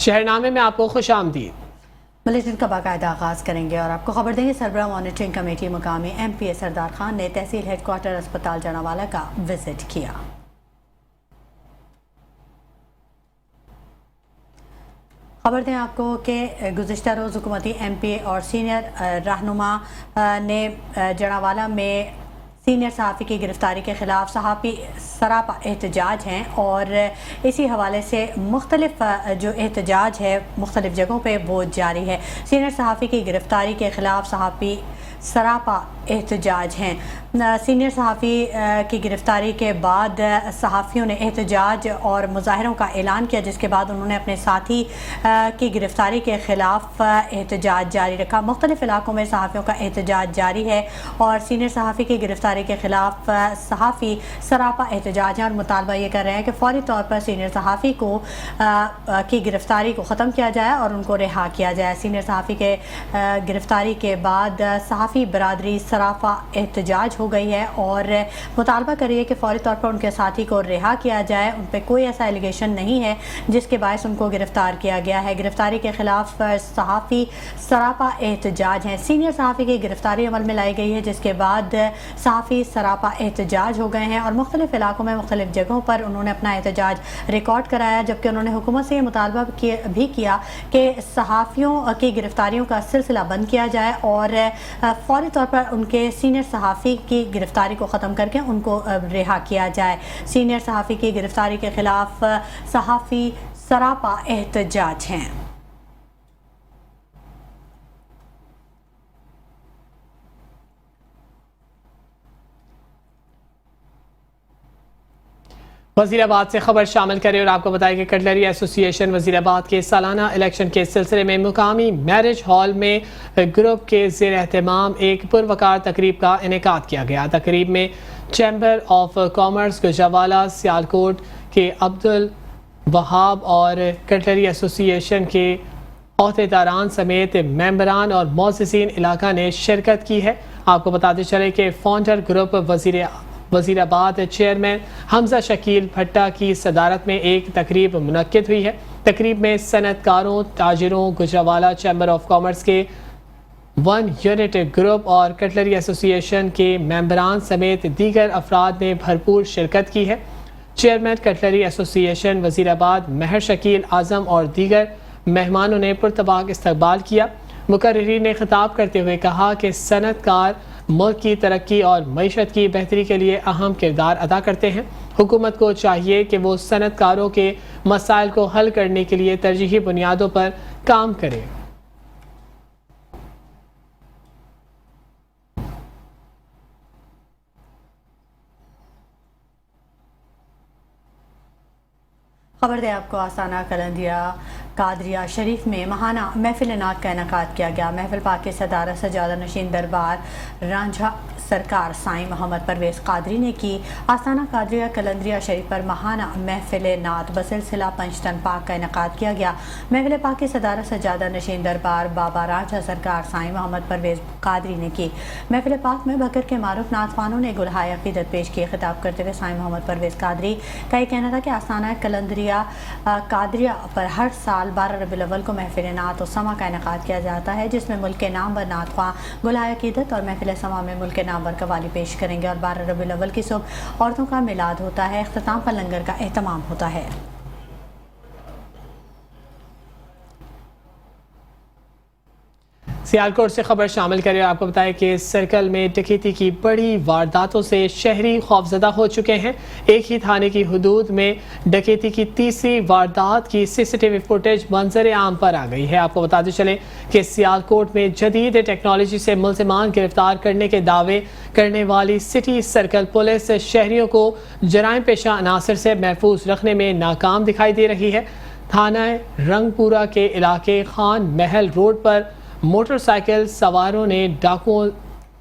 शहरनामे में आपको खुशामदीद। बुलेटिन का बाकायदा आगाज़ करेंगे और आपको खबर देंगे। सरबराह मॉनिटरिंग कमेटी मुकामी MPA सरदार खान ने तहसील हेडक्वार्टर अस्पताल जनावाला का विजिट किया। खबर दें आपको कि गुज़िश्ता रोज़ हुकूमती MPA और सीनियर रहनुमा ने जनावाला में सीनियर सहाफ़ी की गिरफ्तारी के ख़िलाफ़ सहाफ़ी सरापा एहतजाज हैं और इसी हवाले से मुख्तलिफ जो एहतजाज है मुख्तलिफ जगहों पे वो जारी है। सीनियर सहाफ़ी की गिरफ्तारी के ख़िलाफ़ सहाफ़ी सरापा एहतजाज हैं। सीनियर सहाफ़ी की गिरफ्तारी के बाद सहाफ़ियों ने एहतजाज और मुजाहरों का ऐलान किया, जिसके बाद उन्होंने अपने साथी की गिरफ्तारी के ख़िलाफ़ एहतजाज जारी रखा। मुख्तलिफ़ इलाकों में सहाफ़ियों का एहतजाज जारी है और सीनियर सहाफ़ी की गिरफ्तारी के ख़िलाफ़ सहाफ़ी सरापा एहतजाज हैं और मुतालबा ये कर रहे हैं कि फ़ौरी तौर पर सीनियर सहाफ़ी को की गिरफ्तारी को ख़त्म किया जाए और उनको रिहा किया जाए। सीनियर सहाफ़ी के गिरफ्तारी के बाद सहाफ़ी बरादरी सरापा एहतजाज हो गई है और मुतालबा कर रही है कि फ़ौरी तौर पर उनके साथी को रिहा किया जाए। उन पर कोई ऐसा एलिगेशन नहीं है जिसके बायस उनको गिरफ्तार किया गया है। गिरफ्तारी के ख़िलाफ़ सहाफ़ी सरापा एहतजाज हैं। सीनियर सहाफ़ी की गिरफ्तारी अमल में लाई गई है, जिसके बाद सहाफ़ी सरापा एहतजाज हो गए हैं और मुख्तलिफ़ इलाकों में मुख्तलिफ़ जगहों पर उन्होंने अपना एहतजाज रिकॉर्ड कराया, जबकि उन्होंने हुकूमत से ये मुतालबा भी किया कि सहाफ़ियों की गिरफ्तारियों का सिलसिला बंद किया जाए और फ़ौरी तौर पर उनके सीनियर सहाफ़ी की गिरफ्तारी को ख़त्म करके उनको रिहा किया जाए। सीनियर सहाफ़ी की गिरफ्तारी के ख़िलाफ़ सहाफ़ी सरापा एहतजाज हैं। वज़ीराबाद से खबर शामिल करें और आपको बताएं कि कटलरी एसोसिएशन वज़ीराबाद के सालाना इलेक्शन के सिलसिले में मुकामी मैरिज हॉल में ग्रुप के ज़ेर एहतमाम एक पुरवकार तकरीब का इनेकाद किया गया। तकरीब में chamber of commerce Gujranwala Sialkot के अब्दुल वहाब और कटलरी एसोसिएशन के अहदेदारान समेत मेंबरान और मौज़िज़ीन इलाका ने शिरकत की है। आपको बताते चले कि founder group Wazirabad chairman Hamza Shakeel भट्टा की सदारत में एक तकरीब मुनक्किद हुई है। तकरीब में सनतकारों, ताजिरों, गुजरावाला चैम्बर ऑफ कॉमर्स के 1 यूनिट ग्रुप और कटलरी एसोसिएशन के मेंबरान समेत दीगर अफराद ने भरपूर शिरकत की है। चेयरमैन कटलरी एसोसिएशन वज़ीराबाद महर शकील आज़म और दीगर मेहमानों ने पुरतबाक इस्तकबाल किया। मुकर्रिरीन ने खिताब करते हुए कहा कि सनतकार मुल्क की तरक्की और मईशत की बेहतरी के लिए अहम किरदार अदा करते हैं। हुकूमत को चाहिए कि वो सनतकारों के मसाइल को हल करने के लिए तरजीही बुनियादों पर काम करे। खबर दें आपको आसाना कलंदिया कादरिया शरीफ में महाना महफिल नात का इनेकाद किया गया। महफिल पाक की सदारत सजादा नशीन दरबार रांझा सरकार साईं मोहम्मद परवेज़ कादरी ने की। आसाना कादरिया कलंदरिया शरीफ पर महाना महफिल नात बसिलसिला पंचतन पाक का इनेकाद किया गया। महफिल पाक की सदारत सजादा नशीन दरबार बाबा रांझा सरकार साईं मोहम्मद परवेज़ कादरी ने की। महफिल पाक में बकर के मारूफ नातवानों ने गुलहाय अक़ीदत पेश किए। खिताब करते हुए साईं मोहम्मद परवेज़ कादरी का ये कहना था कि आसाना कलंदरिया कादरिया पर हर साल 12 रबीउल अव्वल को महफिल नात और समा का इनेकाद किया जाता है, जिसमें मुल्क के नामवर नातवा गुलहाय अक़ीदत और महफिल समा में मुल्क के नामवर कवाली पेश करेंगे और 12 रबीउल अव्वल की सुबह औरतों का मिलाद होता है। इख्तिताम पर लंगर का एहतमाम होता है। सियालकोट से खबर शामिल करें। आपको बताएं कि सर्कल में डकैती की बड़ी वारदातों से शहरी खौफजदा हो चुके हैं। एक ही थाने की हदूद में डकैती की तीसरी वारदात की CCTV फुटेज मंजर आम पर आ गई है। आपको बताते चलें कि सियालकोट में जदीद टेक्नोलॉजी से मुल्ज़िमान गिरफ्तार करने के दावे करने वाली सिटी सर्कल पुलिस शहरियों को जराइम पेशा अनासर से महफूज रखने में नाकाम दिखाई दे रही है। थाना रंगपुरा के इलाके खान महल रोड पर मोटरसाइकिल सवारों ने डाकुओं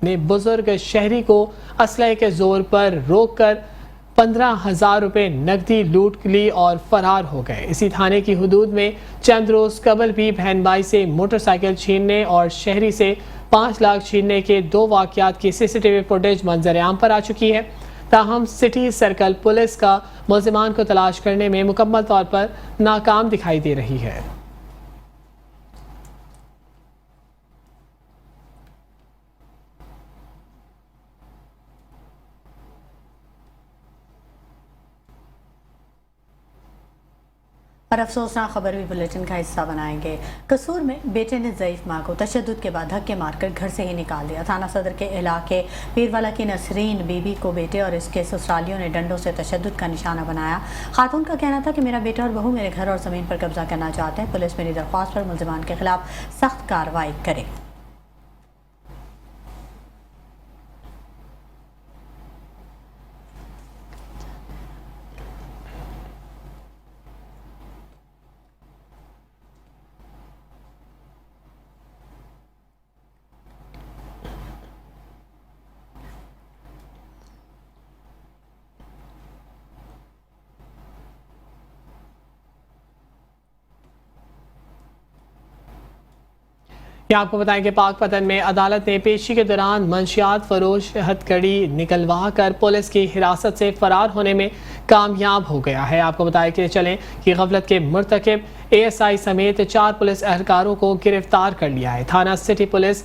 ने बुजुर्ग शहरी को असलहे के जोर पर रोककर 15,000 रुपये नकदी लूट ली और फरार हो गए। इसी थाने की हदूद में चंद रोज कबल भी बहन भाई से मोटरसाइकिल छीनने और शहरी से 5 लाख छीनने के 2 वाक़यात की CCTV फुटेज मंजर आम पर आ चुकी है। ताहम सिटी सर्कल पुलिस का मुल्ज़िमान को तलाश करने में मुकम्मल तौर पर नाकाम दिखाई दे रही है। और अफसोसनाक खबर भी बुलेटिन का हिस्सा बनाएंगे। कसूर में बेटे ने ज़ईफ मां को तशद्दुद के बाद धक्के मारकर घर से ही निकाल दिया। थाना सदर के इलाके पीरवाला की नसरीन बीबी को बेटे और इसके ससुरालियों ने डंडों से तशद्दुद का निशाना बनाया। खातून का कहना था कि मेरा बेटा और बहू मेरे घर और ज़मीन पर कब्जा करना चाहते हैं। पुलिस मेरी दरख्वास्त पर मुल्ज़िमान के खिलाफ सख्त कार्रवाई करे। आपको बताएं कि पाकपतन में अदालत ने पेशी के दौरान मंशियात फरोश हथकड़ी निकलवा कर पुलिस की हिरासत से फरार होने में कामयाब हो गया है। आपको बताएं कि चलें कि गफलत के मुर्तकिब ASI समेत 4 पुलिस एहलकारों को गिरफ्तार कर लिया है। थाना सिटी पुलिस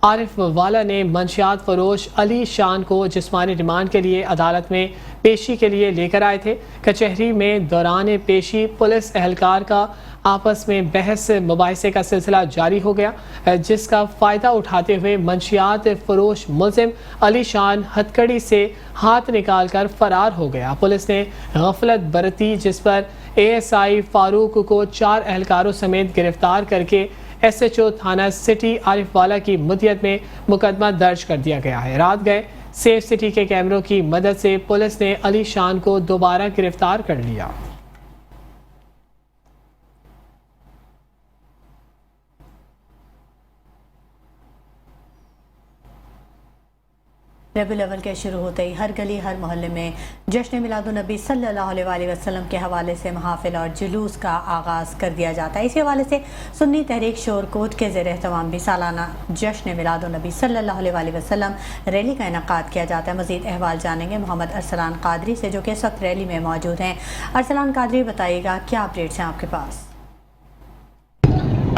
आरिफ वाला ने मंशियात फरोश अली शान को जिस्मानी रिमांड के लिए अदालत में पेशी के लिए लेकर आए थे। कचहरी में दौरान पेशी पुलिस एहलकार का आपस में बहस मुबाहिसे का सिलसिला जारी हो गया, जिसका फ़ायदा उठाते हुए मंशियात फरोश मुल्ज़िम अली शान हथकड़ी से हाथ निकाल कर फरार हो गया। पुलिस ने गफलत बरती, जिस पर ASI फारूक को 4 एहलकारों समेत गिरफ्तार करके SHO थाना सिटी आरिफ वाला की मुद्दत में मुकदमा दर्ज कर दिया गया है। रात गए सेफ सिटी के कैमरों की मदद से पुलिस ने अली शान को दोबारा गिरफ्तार कर लिया। रबीउल अव्वल के शुरू होते ही हर गली हर मोहल्ले में जश्न मिलादुन्नबी सल्लल्लाहु अलैहि वसल्लम के हवाले से महाफिल और जुलूस का आगाज़ कर दिया जाता है। इसी हवाले से सुन्नी तहरीक शोरकोट के ज़ेर एहतमाम भी सालाना जश्न मिलादुन्नबी सल्लल्लाहु अलैहि वसल्लम रैली का इनेकाद किया जाता है। मज़ीद अहवाल जानेंगे मोहम्मद अरसलान कादरी से, जो कि इस वक्त रैली में मौजूद हैं। अरसलान कादरी, बताइएगा क्या अपडेट्स हैं आपके पास?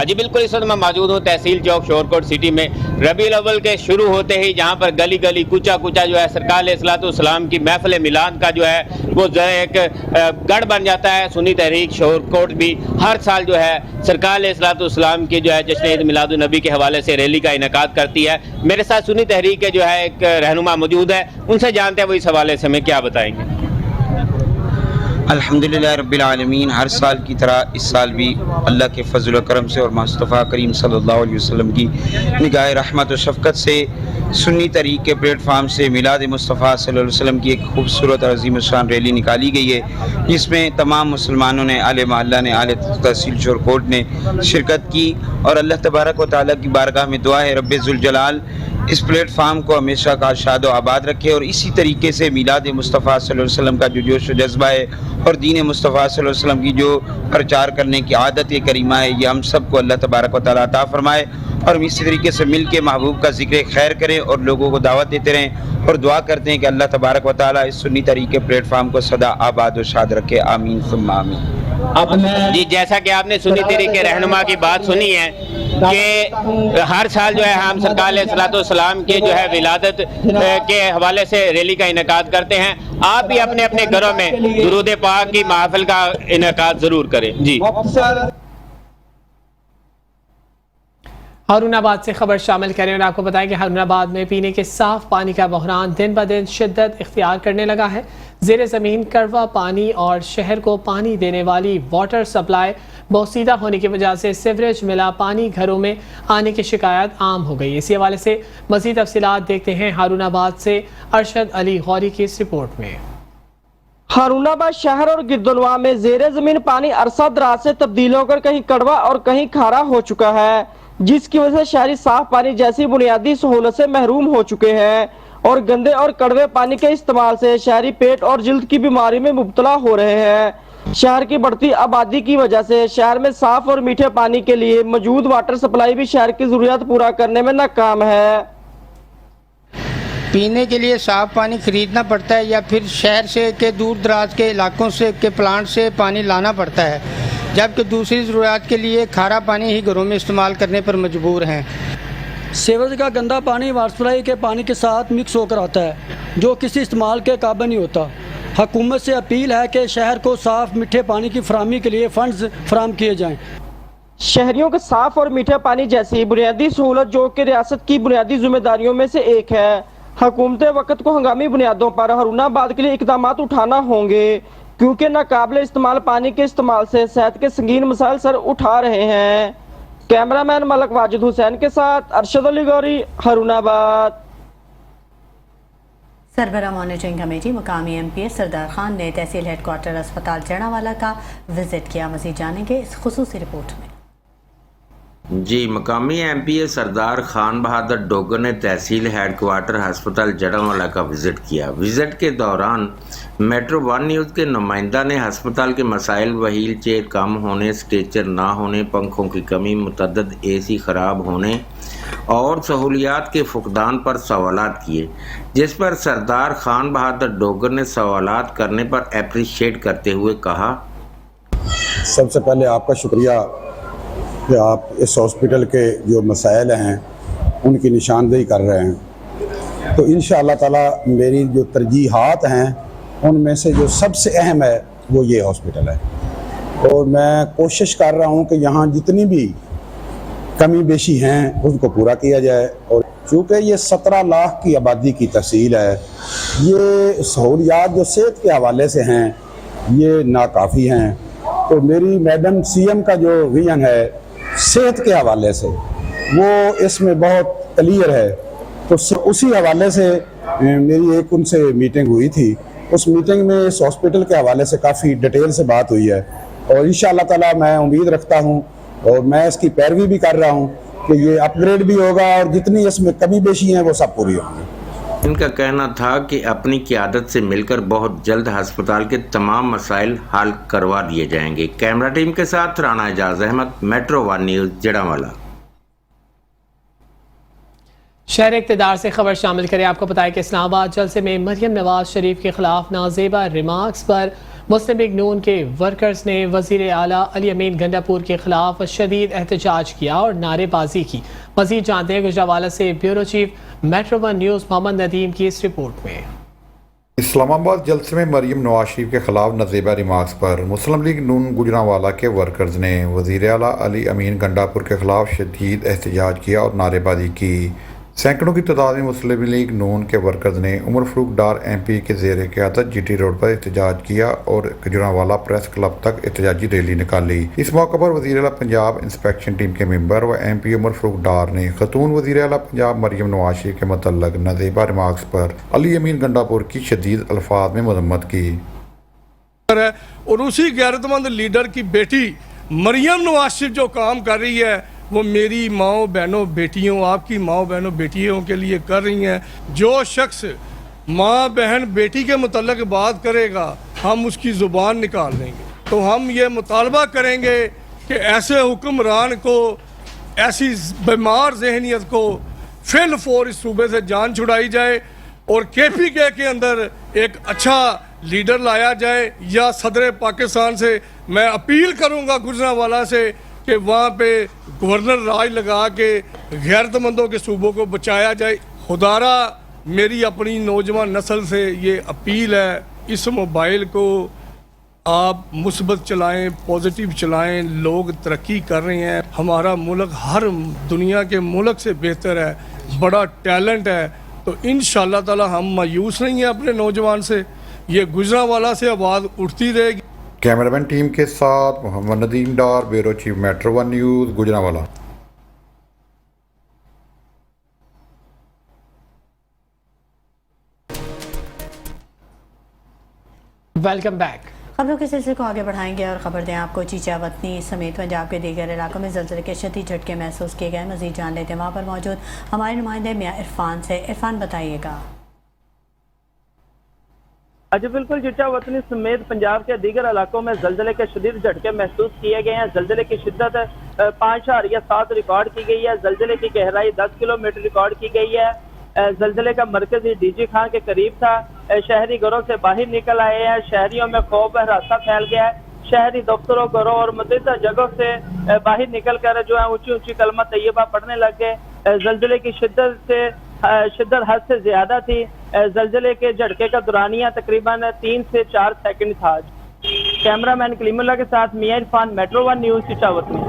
जी बिल्कुल, इस वक्त मैं मौजूद हूँ तहसील चौक शोरकोट सिटी में। रबीउल अव्वल के शुरू होते ही जहाँ पर गली गली कूचा कूचा जो है सरकार अलैहिस्सलाम की महफिल मिलाद का जो है वो एक गढ़ बन जाता है। सुन्नी तहरीक शोरकोट भी हर साल जो है सरकार अलैहिस्सलाम की जो है जश्न ईद मिलादुन्नबी के हवाले से रैली का इनेकाद करती है। मेरे साथ सुन्नी तहरीक के जो है एक रहनुमा मौजूद है, उनसे जानते हैं वो इस हवाले से हमें क्या बताएंगे। अल्हम्दुलिल्लाह रब्बिल आलमीन, हर साल की तरह इस साल भी अल्लाह के फजल व करम से और मुस्तफ़ा करीम सल्लल्लाहु अलैहि वसल्लम की निगाह रहमत व शफ़क़त से सुन्नी तहरीक के प्लेटफार्म से मिलाद मुस्तफ़ा सल्लल्लाहु अलैहि वसल्लम की एक खूबसूरत और अज़ीम शान रैली निकाली गई है, जिसमें तमाम मुसलमानों ने, आले मोहल्ला ने, आले तहसील शोरकोट ने शिरकत की। और अल्लाह तबारक व तआला की बारगाह में दुआ है रब्बे ज़ुल जलाल इस प्लेटफार्म को हमेशा का शाद व आबाद रखे और इसी तरीके से मिलाद मुस्तफ़ा सल्लल्लाहु अलैहि वसल्लम का जो जोश व जज्बा है और दीन मुस्तफ़ा सल्लल्लाहु अलैहि वसल्लम की जो प्रचार करने की आदत करीमा है, ये हम सबको अल्लाह तबारक व तआला अता फरमाए और हम इसी तरीके से मिल के महबूब का जिक्र खैर करें और लोगों को दावत देते रहें और दुआ करते हैं कि अल्लाह तबारक व तआला इस सुन्नी तरीके प्लेटफार्म को सदा आबाद व शाद रखे। आमीन सुम्मा आमीन। जी, जैसा कि आपने सुन्नी तरीके रहनुमा की बात सुनी है कि हर साल जो है हम सरकार अलैहिस्सलाम के जो है विलादत के हवाले से रैली का इनेकाद करते हैं। आप भी अपने अपने घरों में दुरूद पाक की महफिल का इनेकाद जरूर करें। जी, हारूनाबाद से खबर शामिल करें और आपको बताएं कि हारूनाबाद में पीने के साफ पानी का बहरान दिन ब दिन शिद्दत इख्तियार करने लगा है। ज़ेर ज़मीन कड़वा पानी और शहर को पानी देने वाली वाटर सप्लाई बोसीदा होने की वजह से सीवरेज मिला पानी घरों में आने की शिकायत आम हो गई। इसी हवाले से मज़ीद तफसीलात देखते हैं हारूनाबाद से अरशद अली गौरी की इस रिपोर्ट में। हारूनाबाद शहर और गिरदुनवा में ज़ेर ज़मीन पानी अरसा दराज से तब्दील होकर कहीं कड़वा और कहीं खारा हो चुका है, जिसकी वजह से शहरी साफ पानी जैसी बुनियादी सहूलत से महरूम हो चुके हैं और गंदे और कड़वे पानी के इस्तेमाल से शहरी पेट और जिल्द की बीमारी में मुब्तला हो रहे हैं। शहर की बढ़ती आबादी की वजह से शहर में साफ और मीठे पानी के लिए मौजूद वाटर सप्लाई भी शहर की जरूरत पूरा करने में नाकाम है। पीने के लिए साफ पानी खरीदना पड़ता है या फिर शहर से के दूर दराज के इलाकों से के प्लांट से पानी लाना पड़ता है, जबकि दूसरी ज़रूरत के लिए खारा पानी ही घरों में इस्तेमाल करने पर मजबूर हैं। सीवरेज का गंदा पानी वाटर सप्लाई के पानी के साथ मिक्स होकर आता है, जो किसी इस्तेमाल के काबिल नहीं होता। हुकूमत से अपील है कि शहर को साफ़ मीठे पानी की फराहमी के लिए फ़ंड्स फराहम किए जाएँ। शहरियों के साफ और मीठे पानी जैसी बुनियादी सहूलत जो कि रियासत की बुनियादी जिम्मेदारियों में से एक है, हुकूमत वक्त को हंगामी बुनियादों पर हारूनाबाद के लिए इकदाम उठाना होंगे, क्योंकि नाकाबिले इस्तेमाल पानी के इस्तेमाल से सेहत के संगीन मसाइल सर उठा रहे हैं। कैमरामैन मलक वाजिद हुसैन के साथ अरशद अली गौरी, हारूनाबाद। सरबरा मॉनिटरिंग कमेटी मुकामी MPA सरदार खान ने तहसील हेडक्वार्टर अस्पताल जड़ावाला का विजिट किया। मज़ीद जानेंगे इस खुसूसी रिपोर्ट में। जी, मकामी MPA सरदार खान बहादुर डोगर ने तहसील हेडक्वार्टर हस्पताल जड़ावाला का विज़िट किया। विज़िट के दौरान मेट्रो 1 न्यूज़ के नुमाइंदा ने हस्पताल के मसाइल, व्हील चेयर कम होने, स्ट्रेचर ना होने, पंखों की कमी, मुतअद्दिद AC ख़राब होने और सहूलियात के फुकदान पर सवालात किए, जिस पर सरदार खान बहादुर डोगर ने सवालात करने पर अप्रिशिएट करते हुए कहा, सबसे पहले आपका शुक्रिया कि आप इस हॉस्पिटल के जो मसाइल हैं उनकी निशानदेही कर रहे हैं। तो इंशाअल्लाह ताला मेरी जो तरजीहात हैं उनमें से जो सबसे अहम है वो ये हॉस्पिटल है। और मैं कोशिश कर रहा हूँ कि यहाँ जितनी भी कमी बेशी हैं उसको पूरा किया जाए। और चूँकि ये 17 लाख की आबादी की तहसील है, ये सहूलियात जो सेहत के हवाले से हैं ये नाकाफ़ी हैं। तो मेरी मैडम CM का जो विजन है सेहत के हवाले से वो इसमें बहुत क्लियर है। तो उसी हवाले से मेरी एक उनसे मीटिंग हुई थी। उस मीटिंग में इस हॉस्पिटल के हवाले से काफ़ी डिटेल से बात हुई है और इंशाअल्लाह ताला मैं उम्मीद रखता हूँ और मैं इसकी पैरवी भी कर रहा हूँ कि ये अपग्रेड भी होगा और जितनी इसमें कमी बेशी हैं वो सब पूरी होंगी। इनका कहना था कि अपनी क़यादत से मिलकर बहुत जल्द अस्पताल के तमाम मसाइल हल करवा दिए जाएंगे। कैमरा टीम के साथ राना एजाज अहमद, मेट्रो 1 न्यूज़ जड़ावाला। शहर इक़्तिदार से खबर शामिल करें। आपको बताया कि इस्लामाबाद जलसे में मरियम नवाज शरीफ के खिलाफ नाजेबा रिमार्क्स पर मुस्लिम लीग नून के वर्कर्स ने वज़ीर आला अली अमीन गंडापुर के खिलाफ शदीद एहतजाज किया और नारेबाजी की। मज़ीद जानते हैं गुजरावाला से bureau chief metro 1 news Mohammad Nadeem की इस रिपोर्ट में। इस्लामाबाद जलसे में मरियम नवाज शरीफ के खिलाफ नाजेबा रिमार्क्स पर मुस्लिम लीग नून गुजरावाला के वर्कर्स ने वज़ीर आला अली अमीन गंडापुर के खिलाफ शदीद एहतजाज किया और नारेबाजी की। सैकड़ों की तादाद में मुस्लिम लीग नून के वर्कर्स ने उमर फ़ारूक डार MP के ज़ेर क़यादत GT रोड पर एहतजाज किया और गुजरावाला प्रेस क्लब तक एहतजाजी रैली निकाली। इस मौके पर वज़ीर आला पंजाब इंस्पेक्शन टीम के मेंबर व MP उमर फ़ारूक डार ने खतून वज़ीर आला पंजाब मरियम नवाज शरीफ के मुतल्लक नाजेबा रिमार्क्स पर अली अमीन गंडापुर की शदीद अल्फाज में मजम्मत की। और उसी गैरतमंद लीडर की बेटी मरियम नवाज शरीफ जो काम कर रही है वो मेरी माओ बहनों बेटियों, आपकी माओ बहनों बेटियों के लिए कर रही हैं। जो शख्स माँ बहन बेटी के मुतल्लक बात करेगा हम उसकी ज़ुबान निकाल देंगे। तो हम ये मुतालबा करेंगे कि ऐसे हुक्मरान को, ऐसी बीमार जहनीत को फिल फोर इस सूबे से जान छुड़ाई जाए और KPK के अंदर एक अच्छा लीडर लाया जाए। या सदर पाकिस्तान से मैं अपील करूँगा गुजरावाला से कि वहाँ पे गवर्नर राज लगा के गैरतमंदों के सूबों को बचाया जाए। खुदारा मेरी अपनी नौजवान नस्ल से ये अपील है, इस मोबाइल को आप मुस्बत चलाएं, पॉजिटिव चलाएं। लोग तरक्की कर रहे हैं, हमारा मुल्क हर दुनिया के मुल्क से बेहतर है, बड़ा टैलेंट है। तो इंशाअल्लाह ताला हम मायूस नहीं हैं अपने नौजवान से, ये गुजरावाला से आवाज़ उठती रहेगी। कैमरामैन टीम के साथ Mohammad Nadeem Dar, bureau chief metro 1 news Gujranwala. Welcome back. खबरों के सिलसिले को आगे बढ़ाएंगे और खबर दें आपको चीचा वतनी समेत पंजाब के दीगर इलाकों में ज़लज़ले के शदीद झटके महसूस किए गए। मज़ीद जान लेते हैं वहाँ पर मौजूद हमारे नुमाइंदे मियां इरफान से। इरफान बताइएगा। आज बिल्कुल चीचा वतनी समेत पंजाब के दीगर इलाकों में ज़लज़ले के शदीद झटके महसूस किए गए हैं। ज़लज़ले की शिद्दत 5.7 रिकॉर्ड की गई है। ज़लज़ले की गहराई 10 किलोमीटर रिकॉर्ड की गई है। ज़लज़ले का मरकज़ी DG खां के करीब था। शहरी घरों से बाहर निकल आए हैं। शहरियों में खौफ और हरासा फैल गया है। शहरी दफ्तरों, घरों और मुतअद्दिद जगहों से बाहर निकल कर जो है ऊंची ऊंची कलमा तैयबा पढ़ने लग गए। ज़लज़ले की शिद्दत से शिद्दत हद से ज्यादा थी। जलजले के झटके का दुरानिया तकरीबन 3 से 4 सेकंड था। कैमरामैन कलीमुल्लाह के साथ मियां इरफान, मेट्रो 1 न्यूज इटावत में।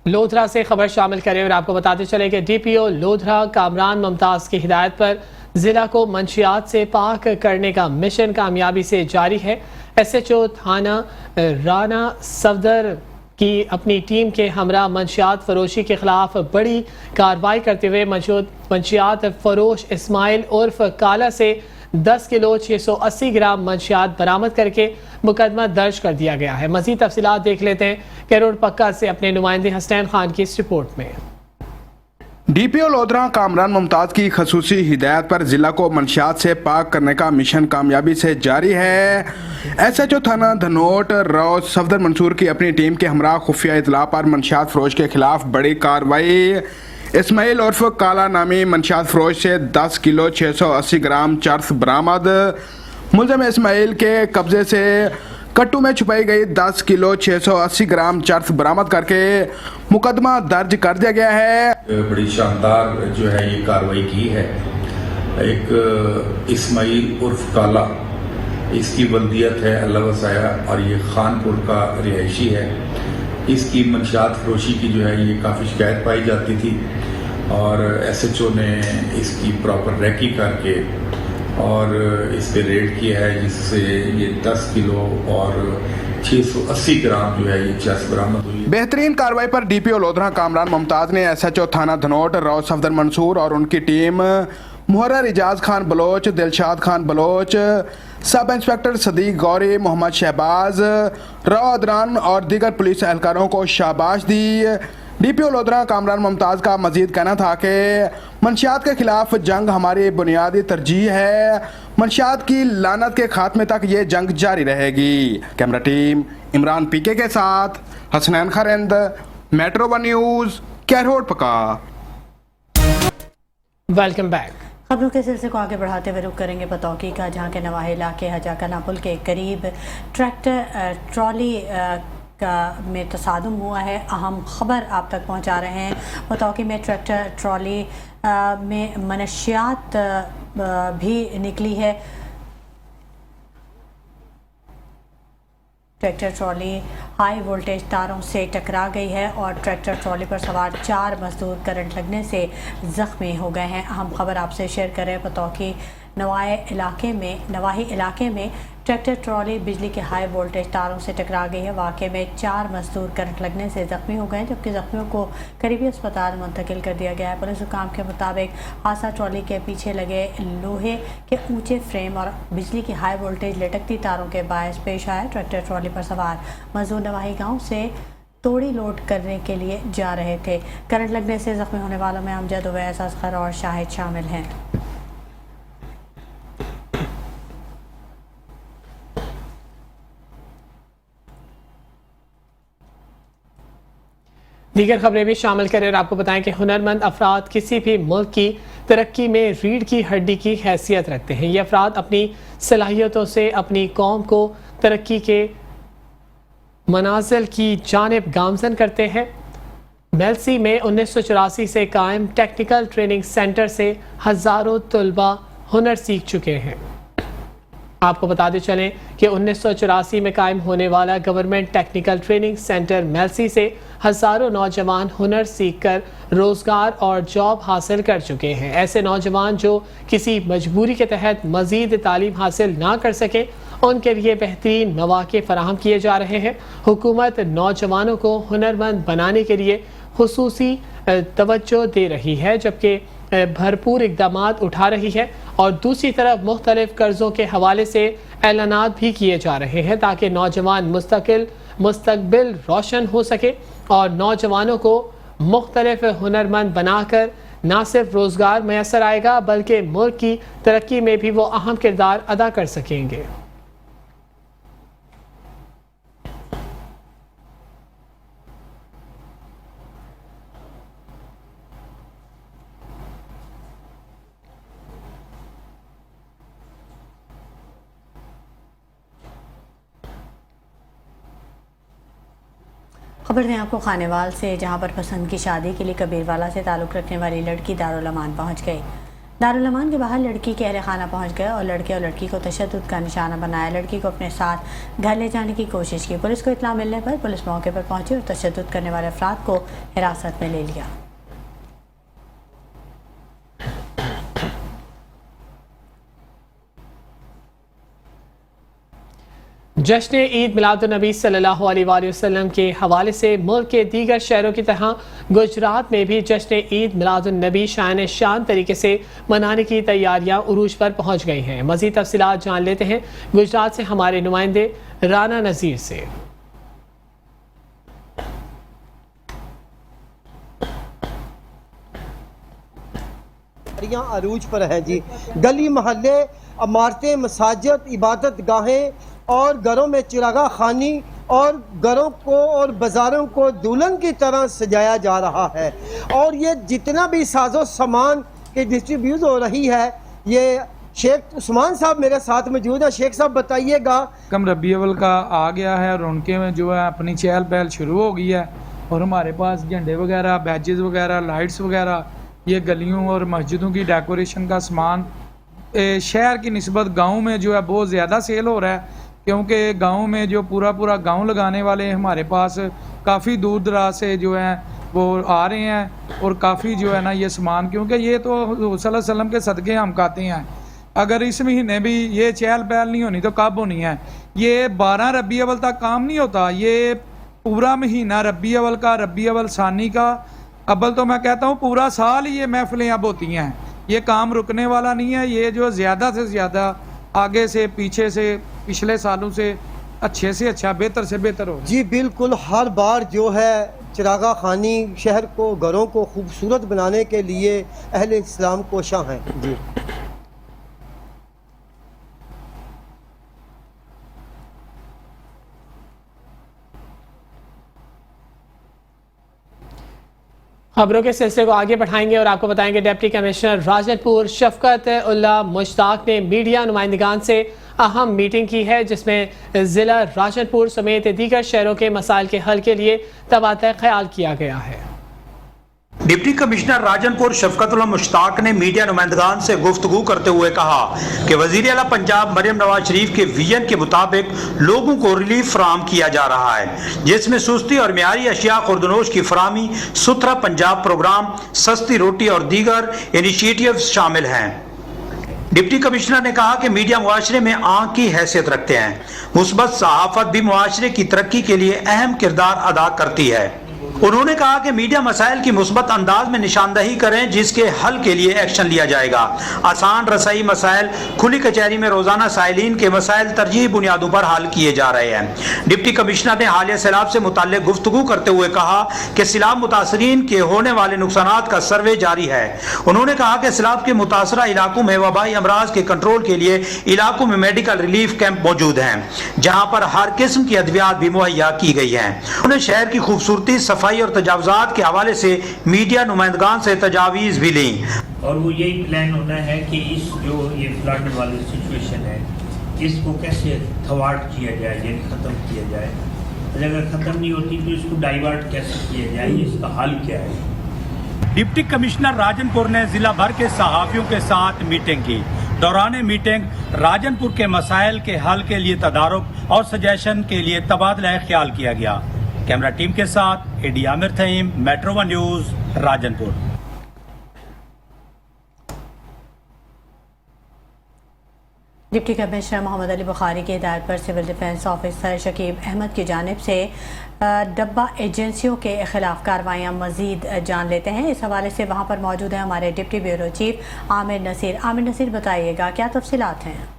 लोधरा से खबर शामिल करें और आपको बताते चले कि डीपीओ लोधरा कामरान मुमताज की हिदायत पर जिला को मंशियात से पाक करने का मिशन कामयाबी से जारी है। एसएचओ थाना राना सफदर की अपनी टीम के हमरा मंशियात फरोशी के खिलाफ बड़ी कार्रवाई करते हुए मंशियात फरोश इस्माइल उर्फ काला से 10 किलो 680 ग्राम मंशियात बरामद करके मुकदमा दर्ज कर दिया गया है। मजीद तफसीलात देख लेते हैं करोड़ पक्का से अपने नुमाइंदे हसनैन खान की इस रिपोर्ट में। डीपीओ लोधरा कामरान मुमताज की खसूसी हिदायत पर जिला को मंशियात से पाक करने का मिशन कामयाबी से जारी है। एसएचओ थाना धनोट रोज सफदर मंसूर की अपनी टीम के हमरा खुफिया इतला पर मंशियात फरोश के खिलाफ बड़ी कार्रवाई। इस्माइल उर्फ काला नामी मंशियात फरोश से 10 किलो 680 ग्राम चर्स बरामद। मुलजम इस्माइल के कब्जे से कट्टू में छुपाई गई 10 किलो 680 ग्राम चर्स बरामद करके मुकदमा दर्ज कर दिया गया है। बड़ी शानदार जो है ये कार्रवाई की है। एक इस्माइल उर्फ काला, इसकी बल्दियत है अल्लाह वसाया और ये खानपुर का रिहायशी है। इसकी मंशियात फरोशी की जो है ये काफ़ी शिकायत पाई जाती थी और एसएचओ ने इसकी प्रॉपर रैकी करके और इस पे रेड किया है, जिससे ये 10 किलो और 680 ग्राम जो है ये चर्स बरामद हुई। बेहतरीन कार्रवाई पर डीपीओ लोधरा कामरान मुमताज ने एसएचओ थाना धनोट राव सफदर मंसूर और उनकी टीम मुहर्रर इजाज खान बलोच, दिलशाद खान बलोच, सब इंस्पेक्टर सदीक गौरी, मोहम्मद शहबाज, राव अदरान और दीगर पुलिस एहलकारों को शाबाश दी। डीपीओ लोधरा कामरान मुमताज का मजीद कहना था कि मंशियात के खिलाफ जंग हमारी बुनियादी तरजीह है। मंशियात की लानत के खात्मे तक ये जंग जारी रहेगी। कैमरा टीम इमरान पीके के साथ हसनैन खरिंद, मेट्रो 1 न्यूज, कैरोड पका। Welcome back. खबरों के सिलसिले को आगे बढ़ाते हुए रुख करेंगे पतौकी का, जहाँ के नवाही इलाके हजाकना पुल के करीब ट्रैक्टर ट्रॉली में तसादुम हुआ है। अहम खबर आप तक पहुंचा रहे हैं। पतौकी में ट्रैक्टर ट्रॉली में मनशियात भी निकली है। ट्रैक्टर ट्रॉली हाई वोल्टेज तारों से टकरा गई है और ट्रैक्टर ट्रॉली पर सवार 4 मजदूर करंट लगने से ज़ख्मी हो गए हैं। अहम खबर आपसे शेयर करें। पतौकी नवाही इलाके में ट्रैक्टर ट्रॉली बिजली के हाई वोल्टेज तारों से टकरा गई है। वाक़े में 4 मजदूर करंट लगने से ज़ख्मी हो गए, जबकि ज़ख्मियों को करीबी अस्पताल मुंतकिल कर दिया गया है। पुलिस हुकाम के मुताबिक हादसा ट्रॉली के पीछे लगे लोहे के ऊंचे फ्रेम और बिजली की हाई वोल्टेज लटकती तारों के बायस पेश आया। ट्रैक्टर ट्रॉली पर सवार मजदूर नवाही गाँव से तोड़ी लोड करने के लिए जा रहे थे। करंट लगने से ज़ख्मी होने वालों में अमजद, उवैस, असगर और शाहिद शामिल हैं। दीगर खबरें भी शामिल करें और आपको बताएं कि हुनरमंद अफराद किसी भी मुल्क की तरक्की में रीढ़ की हड्डी की हैसियत रखते हैं। ये अफराद अपनी सलाहियतों से अपनी कौम को तरक्की के मनाजिल की जानिब गामजन करते हैं। मेलसी में 1984 से कायम टेक्निकल ट्रेनिंग सेंटर से हज़ारों तलबा हुनर सीख चुके हैं। आपको बताते चलें कि 1984 में कायम होने वाला government technical training centre Mailsi से हज़ारों नौजवान हुनर सीखकर रोज़गार और जॉब हासिल कर चुके हैं। ऐसे नौजवान जो किसी मजबूरी के तहत मज़ीद तालीम हासिल ना कर सके, उनके लिए बेहतरीन मौक़े फराहम किए जा रहे हैं। हुकूमत नौजवानों को हुनरमंद बनाने के लिए खुसूसी तवज्जो दे रही है, जबकि भरपूर इक़दामात उठा रही है और दूसरी तरफ मुख्तलिफ कर्ज़ों के हवाले से ऐलानात भी किए जा रहे हैं ताकि नौजवान मुस्तकबिल रोशन हो सके और नौजवानों को मुख्तलिफ हुनरमंद बनाकर ना सिर्फ रोज़गार मैसर आएगा बल्कि मुल्क की तरक्की में भी वो अहम किरदार अदा कर सकेंगे। खबर दें आपको खानेवाल से, जहां पर पसंद की शादी के लिए कबीरवाला से ताल्लुक़ रखने वाली लड़की दारुल अमान पहुंच गई। दारुल अमान के बाहर लड़की के अहले खाना पहुंच गए और लड़के और लड़की को तशद्दुद का निशाना बनाया। लड़की को अपने साथ घर ले जाने की कोशिश की। पुलिस को इत्तला मिलने पर पुलिस मौके पर पहुंची और तशद्दुद करने वाले अफराद को हिरासत में ले लिया। जश्न ईद मिलादुन्नबी सल्लल्लाहु अलैहि वसल्लम के हवाले से मुल्क के दीगर शहरों की तरह गुजरात में भी जश्न ईद मिलादुन्नबी शान शान तरीके से मनाने की तैयारियां उरूज पर पहुंच गई हैं। मज़ीद तफसीलात जान लेते हैं गुजरात से हमारे नुमाइंदे राना नज़ीर से। अरूज पर है जी। गली मोहल्ले, इमारतें, मसाजिद, इबादत गाहें और घरों में चिरागा खानी और घरों को और बाज़ारों को दुल्हन की तरह सजाया जा रहा है। और ये जितना भी साजो सामान की डिस्ट्रीब्यूट हो रही है, ये शेख उस्मान साहब मेरे साथ मौजूद है। शेख साहब बताइएगा। कम रबी अव्वल का आ गया है और उनके में जो है अपनी चहल पहल शुरू हो गई है और हमारे पास झंडे वगैरह, बैजेस वगैरह, लाइट्स वगैरह, ये गलियों और मस्जिदों की डेकोरेशन का सामान शहर की निस्बत गाँव में जो है बहुत ज़्यादा सेल हो रहा है, क्योंकि गांव में जो पूरा गांव लगाने वाले हमारे पास काफ़ी दूर दराज से जो हैं वो आ रहे हैं और काफ़ी जो है ना ये सामान, क्योंकि ये तो हुज़ूर सल्लल्लाहु अलैहि वसल्लम के सदक़े हम खाते हैं। अगर इस महीने भी ये चहल पहल नहीं होनी तो कब होनी है? ये 12 रबी अव्वल तक काम नहीं होता, ये पूरा महीना रबी अव्वल का, रबी अव्वल सानी का, अव्वल तो मैं कहता हूँ पूरा साल ही ये महफिलें अब होती हैं। ये काम रुकने वाला नहीं है। ये जो ज़्यादा से ज़्यादा आगे से पीछे से पिछले सालों से अच्छा, बेहतर से बेहतर हो जी। बिल्कुल, हर बार जो है चिरागा खानी शहर को, घरों को खूबसूरत बनाने के लिए अहले इस्लाम कोशां हैं जी। खबरों के सिलसिले को आगे बढ़ाएंगे और आपको बताएंगे डिप्टी कमिश्नर राजनपुर शफकत उल्ला मुश्ताक ने मीडिया नुमाइंदगान से अहम मीटिंग की है, जिसमें ज़िला राजनपुर समेत दीगर शहरों के मसाइल के हल के लिए तबादला ख्याल किया गया है। डिप्टी कमिश्नर राजनपुर शफकतुल्लाह मुश्ताक ने मीडिया नुमाइंदगान से गुफ्तगू करते हुए कहा कि वज़ीर आला पंजाब मरियम नवाज शरीफ के विजन के मुताबिक लोगों को रिलीफ फराहम किया जा रहा है, जिसमें सुस्ती और मियारी अशिया खुर्दनोश की फराहमी, सुथरा पंजाब प्रोग्राम, सस्ती रोटी और दीगर इनिशिएटिव शामिल हैं। डिप्टी कमिश्नर ने कहा कि मीडिया मुआशरे में आंख की हैसियत रखते हैं। मुस्बत सहाफत भी मुआशरे की तरक्की के लिए अहम किरदार अदा करती है। उन्होंने कहा कि मीडिया मसाइल की मुस्बत अंदाज में निशानदही करें, जिसके हल के लिए एक्शन लिया जाएगा। आसान रसाई मसाइल, खुली कचहरी में रोजाना साइलिन के मसाइल तरजीही बुनियादों पर हल किए जा रहे हैं। डिप्टी कमिश्नर ने हालिया सैलाब से मुताल्लिक गुफ्तगू करते हुए कहा कि सैलाब मुतासरीन के होने वाले नुकसानात का सर्वे जारी है। उन्होंने कहा कि सैलाब के मुतासरा इलाकों में वबाई अमराज के कंट्रोल के लिए इलाकों में मेडिकल रिलीफ कैंप मौजूद हैं, जहाँ पर हर किस्म की अद्वियात भी मुहैया की गई है। उन्हें शहर की खूबसूरती, सफाई और तजावुजात के हवाले से मीडिया नुमाइंदगान से तजावीज़ भी ली और वो यही प्लान होना है कि इस जो ये फ्लड वाली सिचुएशन है, इसको कैसे थवाट किया जाए, यानी ख़त्म किया जाए। अगर ख़त्म नहीं होती तो इसको डाइवर्ट कैसे किया जाए, इसका हल क्या है। डिप्टी कमिश्नर राजनपुर ने जिला भर के सहाफ़ियों के साथ मीटिंग की। दौरान मीटिंग राजनपुर के मसाइल के हल के लिए तदारुक और सजेशन के लिए तबादला ख्याल किया गया। कैमरा टीम के साथ AD Amir Thaheem, metro one news, Rajanpur. Deputy commissioner Mohammad Ali Bukhari की हिदायत पर civil defence officer Shakib Ahmed की जानिब से डब्बा एजेंसियों के खिलाफ कार्रवाइयाँ मजीद जान लेते हैं। इस हवाले से वहाँ पर मौजूद है हमारे deputy bureau chief Aamir Naseer. Aamir Naseer, बताइएगा क्या तफसीलात हैं?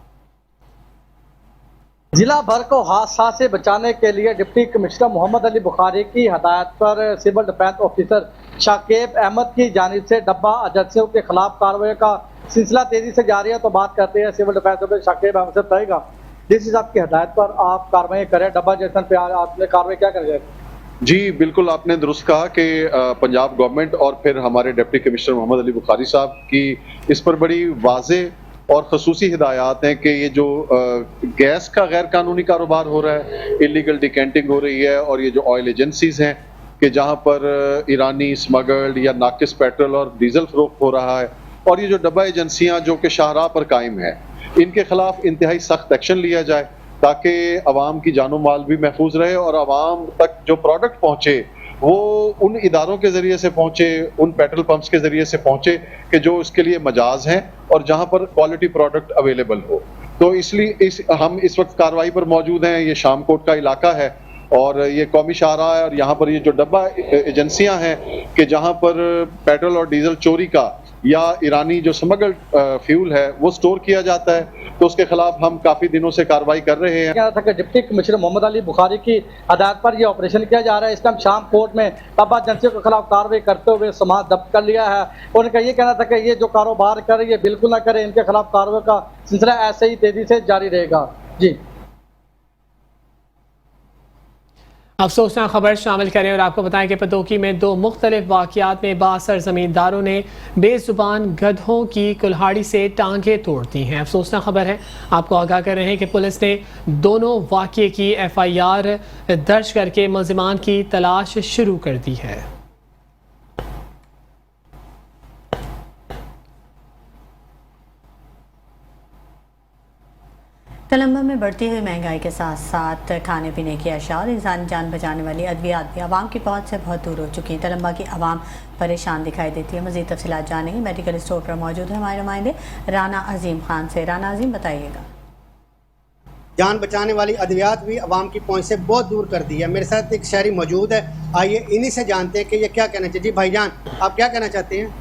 जिला भर को हादसा से बचाने के लिए डिप्टी कमिश्नर मोहम्मद अली बुखारी की हदायत पर civil defence officer Saqib Ahmed की जानिब से डब्बा एजेंसियों के खिलाफ कार्रवाई का सिलसिला तेजी से जारी है। तो बात करते हैं civil defence officer Saqib Ahmed से। बताएगा जिस हिसाब की हदायत पर आप कार्रवाई करें, डब्बा एजेंसियों पे आपने कार्रवाई क्या कर जाएगी? जी बिल्कुल, आपने दुरुस्त कहा कि पंजाब गवर्नमेंट और फिर हमारे डिप्टी कमिश्नर मोहम्मद अली बुखारी साहब की इस पर बड़ी वाज़े और खसूसी हिदायत हैं कि ये जो गैस का गैर कानूनी कारोबार हो रहा है, इलीगल डिकेंटिंग हो रही है, और ये जो ऑयल एजेंसीज़ हैं कि जहाँ पर ईरानी स्मगल्ड या नाकिस पेट्रोल और डीजल फरोख्त हो रहा है, और ये जो डब्बा एजेंसियाँ जो कि शाहराह पर कायम है, इनके खिलाफ इंतहाई सख्त एक्शन लिया जाए ताकि आवाम की जानो माल भी महफूज रहे और आवाम तक जो प्रोडक्ट पहुँचे वो उन इदारों के ज़रिए से पहुँचे, उन पेट्रोल पंप्स के ज़रिए से पहुँचे कि जो उसके लिए मजाज हैं और जहाँ पर क्वालिटी प्रोडक्ट अवेलेबल हो। तो इसलिए हम इस वक्त कार्रवाई पर मौजूद हैं। ये शामकोट का इलाका है और ये कौमी शाहराह है, और यहाँ पर ये जो डब्बा एजेंसियाँ हैं कि जहाँ पर पेट्रोल और डीजल चोरी का या ईरानी जो स्मगल्ड फ्यूल है वो स्टोर किया जाता है, तो उसके खिलाफ हम काफ़ी दिनों से कार्रवाई कर रहे हैं। क्या था कि डिप्टी कमिश्नर मोहम्मद अली बुखारी की हदायत पर यह ऑपरेशन किया जा रहा है। इस टाइम शाम कोर्ट में डब्बा एजेंसियों के खिलाफ कार्रवाई करते हुए सामान जब्त कर लिया है। उनका ये कहना था कि ये जो कारोबार कर रही है बिल्कुल ना करे, इनके खिलाफ कार्रवाई का सिलसिला ऐसे ही तेजी से जारी रहेगा। जी, अफसोसनाक खबर शामिल करें और आपको बताएं कि पतोकी में 2 मुख्तलिफ वाक़यात में बासर ज़मींदारों ने बेज़ुबान गधों की कुल्हाड़ी से टांगें तोड़ दी हैं। अफसोसनाक खबर है, आपको आगाह कर रहे हैं कि पुलिस ने दोनों वाक़ये की FIR दर्ज करके मुलज़िमान की तलाश शुरू कर दी है। तेलंगाना में बढ़ती हुई महंगाई के साथ साथ खाने पीने की अशिया और इंसानी जान बचाने वाली अद्वियात भी आवाम की पहुंच से बहुत दूर हो चुकी हैं। तेलंगाना की आवाम परेशान दिखाई देती है। मज़ीद तफसीलात जानेंगे, मेडिकल स्टोर पर मौजूद है हमारे नुमाइंदे राना अजीम खान से। राना अजीम, बताइएगा। जान बचाने वाली अद्वियात भी आवाम की पहुंच से बहुत दूर कर दी है। मेरे साथ एक शहरी मौजूद है, आइए इन्हीं से जानते हैं कि ये क्या कहना चाहिए। जी भाईजान, आप क्या कहना चाहते हैं?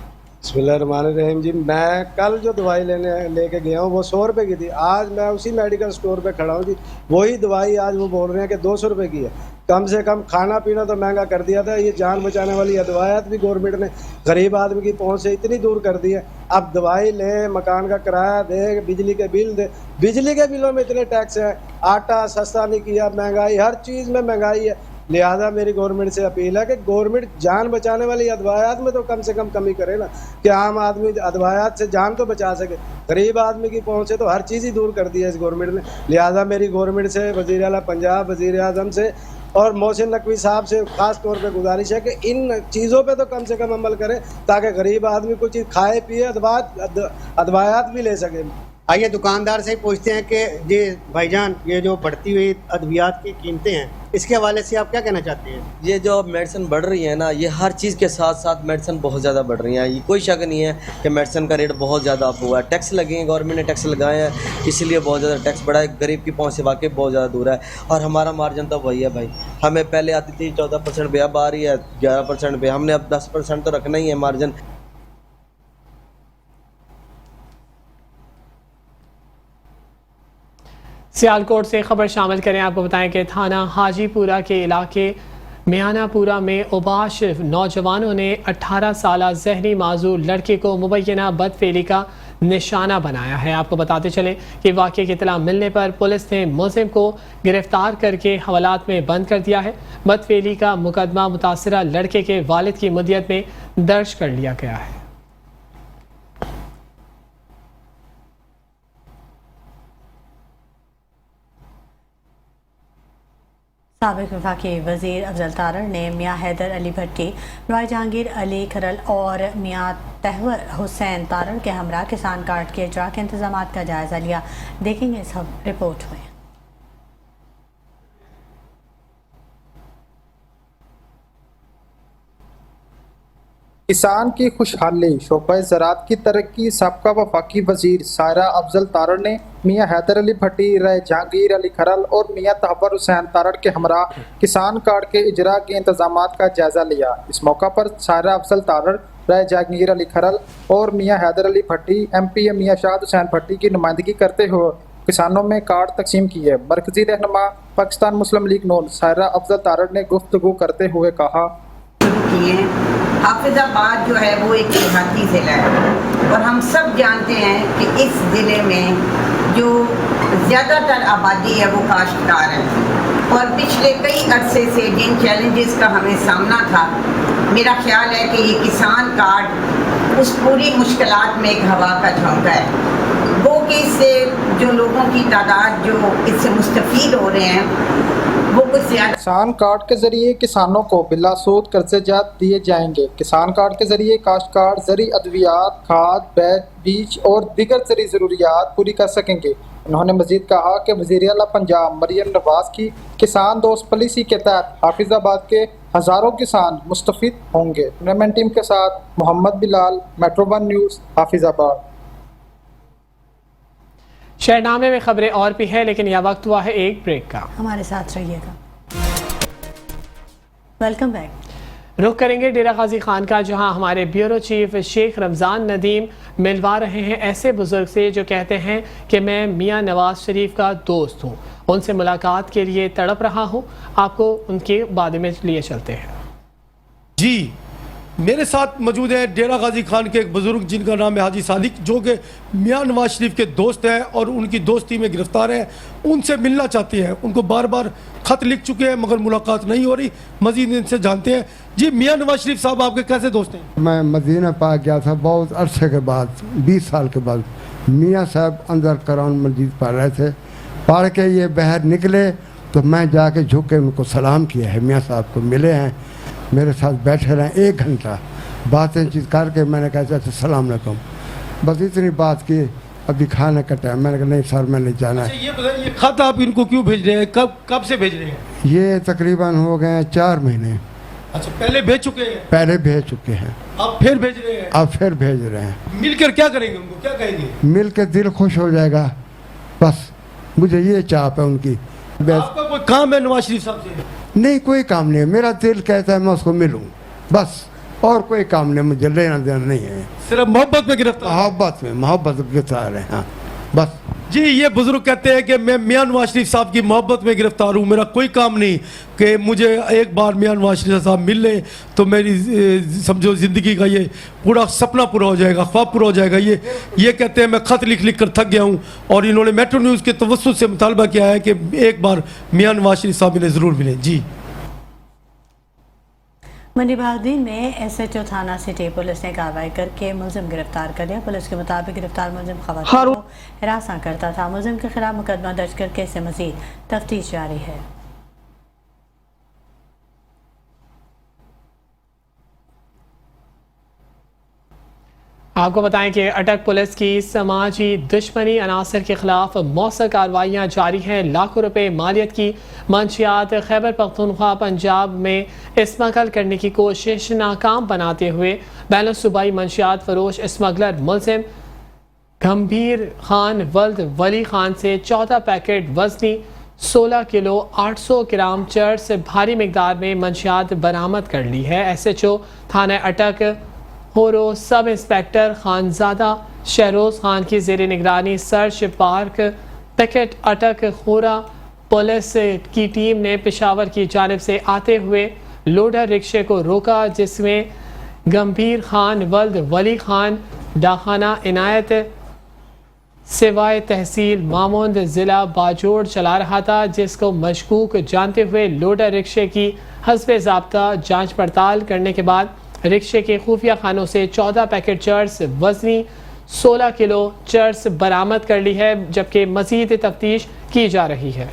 बिस्मिल्लाहिर्रहमानिर्रहीम जी, मैं कल जो दवाई लेके गया हूँ वो 100 रुपये की थी। आज मैं उसी मेडिकल स्टोर पे खड़ा हूँ जी, वही दवाई आज वो बोल रहे हैं कि 200 रुपये की है। कम से कम खाना पीना तो महंगा कर दिया था, ये जान बचाने वाली अदवायात भी गवर्नमेंट ने गरीब आदमी की पहुँच से इतनी दूर कर दी है। अब दवाई ले, मकान का किराया दे, बिजली के बिल दे, बिजली के बिलों में इतने टैक्स हैं, आटा सस्ता नहीं किया, महंगाई हर चीज़ में महंगाई है। लिहाजा मेरी गवर्नमेंट से अपील है कि गवर्नमेंट जान बचाने वाली अदवायात में तो कम से कम कमी करे ना, कि आम आदमी अदवायात से जान तो बचा सके। गरीब आदमी की पहुँच से तो हर चीज़ ही दूर कर दी है इस गवर्नमेंट ने। लिहाजा मेरी गवर्नमेंट से, वज़ीर आला पंजाब, वज़ीर आज़म से और मोहसिन नकवी साहब से ख़ास तौर पे गुजारिश है कि इन चीज़ों पे तो कम से कम अमल करें ताकि गरीब आदमी कुछ चीज़ खाए पिए, अदवायात भी ले सके। आइए दुकानदार से ही पूछते हैं कि जी भाईजान, ये जो बढ़ती हुई अद्वियात की कीमतें हैं, इसके हवाले से आप क्या कहना चाहते हैं? ये जो मेडिसिन बढ़ रही है ना, ये हर चीज़ के साथ साथ मेडिसिन बहुत ज़्यादा बढ़ रही हैं। ये कोई शक नहीं है कि मेडिसिन का रेट बहुत ज़्यादा अप हुआ है। टैक्स लगे हैं, गवर्नमेंट ने टैक्स लगाए हैं, इसीलिए बहुत ज़्यादा टैक्स बढ़ा है। गरीब की पहुँच से वाकई बहुत ज़्यादा दूर है और हमारा मार्जिन तो वही है भाई। हमें पहले आती थी 14% पे, अब आ रही है 11% पे। हमने अब 10% तो रखना ही है मार्जिन। सियालकोट से खबर शामिल करें, आपको बताएं कि थाना हाजीपुरा के इलाके मियानापुरा में उबाश नौजवानों ने 18 साल ज़हनी माजूर लड़के को मुबैना बदफेली का निशाना बनाया है। आपको बताते चलें कि वाक़े की इत्तला मिलने पर पुलिस ने मुलज़िम को गिरफ्तार करके हवालात में बंद कर दिया है। बदफेली का मुकदमा मुतासरा लड़के के वालिद की मुद्दत में दर्ज कर लिया गया है। साबिक़ वफाकी वज़ीर अफजल तारड़ ने मियाँ हैदर अली भट्टी, नवाई जहांगीर अली खरल और मियाँ तहवर हुसैन तारड़ के हमरा किसान कार्ड के इजरा के इंतजाम का जायज़ा लिया। देखेंगे इस रिपोर्ट में। किसान की खुशहाली, शोबे ज़राअत की तरक्की, सबका वफाकी वज़ीर सायरा अफजल तारड़ ने मियाँ हैदर अली भट्टी, रह जहांगीर अली खरल और मियाँ तहवर हुसैन तारड़ के हमरा किसान कार्ड के इजरा के इंतजाम का जायज़ा लिया। इस मौका पर सायरा अफजल तारड़, रह जहांगीर अली खरल और मियाँ हैदर अली भट्टी MP मियाँ शाद हुसैन भट्टी की नुमाइंदगी करते हुए किसानों में कार्ड तकसीम किए। मरकजी रहनुमा पाकिस्तान मुस्लिम लीग नून सायरा अफजल तारड़ ने गुफ्तगू करते हुए कहा, हाफिजाबाद जो है वो एक देहाती ज़िला है और हम सब जानते हैं कि इस ज़िले में जो ज़्यादातर आबादी है वो काश्तकार है और पिछले कई अरसे से जिन चैलेंजेस का हमें सामना था, मेरा ख्याल है कि ये किसान कार्ड उस पूरी मुश्किलात में एक हवा का झोंका है। वो कि इससे जो लोगों की तादाद जो इससे मुस्तफ़ीद हो रहे हैं वो कुछ ज़्यादा। किसान कार्ड के जरिए किसानों को बिला सूद कर्ज़ेजात दिए जाएंगे। किसान कार्ड के जरिए काश्तकार ज़री अद्वियात, खाद, बीज और दीगर ज़री ज़रूरियात पूरी कर सकेंगे। उन्होंने मजीद कहा कि वज़ीर आला पंजाब मरियम नवाज की किसान दोस्त पॉलिसी के तहत हाफिजाबाद के हज़ारों किसान मुस्तफ़ीद होंगे। कैमरामैन टीम के साथ मोहम्मद बिलाल, मेट्रो 1 न्यूज़, हाफिजाबाद। शहरनामे में खबरें और भी है, लेकिन यह वक्त हुआ है एक ब्रेक का। हमारे साथ रहिएगा। Welcome back. रुख करेंगे डेरा गाजी खान का, जहां हमारे ब्यूरो चीफ शेख रमज़ान नदीम मिलवा रहे हैं ऐसे बुजुर्ग से जो कहते हैं कि मैं मियां नवाज शरीफ का दोस्त हूं, उनसे मुलाकात के लिए तड़प रहा हूं। आपको उनके बारे में लिए चलते हैं। जी, मेरे साथ मौजूद हैं डेरा गाजी खान के एक बुज़ुर्ग जिनका नाम है हाजी सादिक, जो कि मियां नवाज शरीफ के दोस्त हैं और उनकी दोस्ती में गिरफ्तार हैं। उनसे मिलना चाहते हैं, उनको बार बार ख़त लिख चुके हैं मगर मुलाकात नहीं हो रही। मज़ीद इनसे जानते हैं। जी, मियां नवाज शरीफ साहब आपके कैसे दोस्त हैं? मैं मदीना पाक गया था बहुत अरसे के बाद, 20 साल के बाद। मियाँ साहब अंदर कुरान मजीद पढ़ रहे थे, पढ़ के ये बाहर निकले तो मैं जाके झुक के उनको सलाम किया है। मियाँ साहब को मिले हैं, मेरे साथ बैठे रहे 1 घंटा, बातें चीज़ करके मैंने कहा चाचा सलाम अलैकुम, बस इतनी बात की। अभी खाने का टाइम, मैंने कहा नहीं सर मैं नहीं जाना है। ये खत आप इनको क्यों भेज रहे हैं? कब से भेज रहे हैं? ये तकरीबन हो गए 4 महीने। अच्छा, पहले भेज चुके हैं? पहले भेज चुके हैं। अब फिर भेज रहे हैं? अब फिर भेज रहे हैं। मिलकर क्या करेंगे? उनको क्या कहेंगे? मिलकर दिल खुश हो जाएगा, बस मुझे ये चाहत है उनकी। आपका कोई काम है नवाज शरीफ साहब से? नहीं, कोई काम नहीं है। मेरा दिल कहता है मैं उसको मिलूं, बस, और कोई काम नहीं, मुझे लेना देना नहीं है। सिर्फ मोहब्बत में गिरफ्तार? मोहब्बत में गिरफ्तार है, हाँ बस। जी, ये बुजुर्ग कहते हैं कि मैं मियां नवाज शरीफ साहब की मोहब्बत में गिरफ्तार हूँ, मेरा कोई काम नहीं, कि मुझे एक बार मियां नवाज शरीफ साहब मिल लें तो मेरी समझो ज़िंदगी का ये पूरा सपना पूरा हो जाएगा, ख्वाब पूरा हो जाएगा। ये कहते हैं मैं ख़त लिख लिख कर थक गया हूँ और इन्होंने मेट्रो न्यूज़ के तवस्सुत से मुतालबा किया है कि एक बार मियां नवाज शरीफ साहब इन्हें ज़रूर मिलें। जी, मंडी बहाउद्दीन में SHO थाना सिटी पुलिस ने कार्रवाई करके मुलजिम गिरफ्तार कर लिया। पुलिस के मुताबिक गिरफ्तार मुलजिम खवातीन को हिरासत करता था। मुलजिम के खिलाफ मुकदमा दर्ज करके इसे मजीद तफ्तीश जारी है। आपको बताएं कि अटक पुलिस की समाजी दुश्मनी अनासर के खिलाफ मौसर कार्रवाइयाँ जारी हैं। लाखों रुपए मालियत की मंशियात खैबर पख्तूनख्वा पंजाब में स्मगल करने की कोशिश नाकाम बनाते हुए बैन सूबाई मंशियात फरोश स्मगलर मुलजिम गंभीर खान वल्द वली खान से 14 पैकेट वजनी 16 किलो 800 ग्राम चर्च से भारी मकदार में मंशियात बरामद कर ली है। SHO थाना अटक होरो सब इंस्पेक्टर खानजादा शहरोज खान की जेर निगरानी सर्च पार्क पैकेट अटक खोरा पुलिस की टीम ने पेशावर की जानिब से आते हुए लोडर रिक्शे को रोका, जिसमें गंभीर खान वल्द वली खान डाखाना इनायत सिवाय तहसील मामूंद ज़िला बाजोड़ चला रहा था, जिसको मशकूक जानते हुए लोडर रिक्शे की हस्बे ज़ाब्ता जांच पड़ताल करने के बाद रिक्शे के खुफिया खानों से 14 पैकेट चर्स वजनी 16 किलो चर्स बरामद कर ली है, जबकि मजीद तफ्तीश की जा रही है।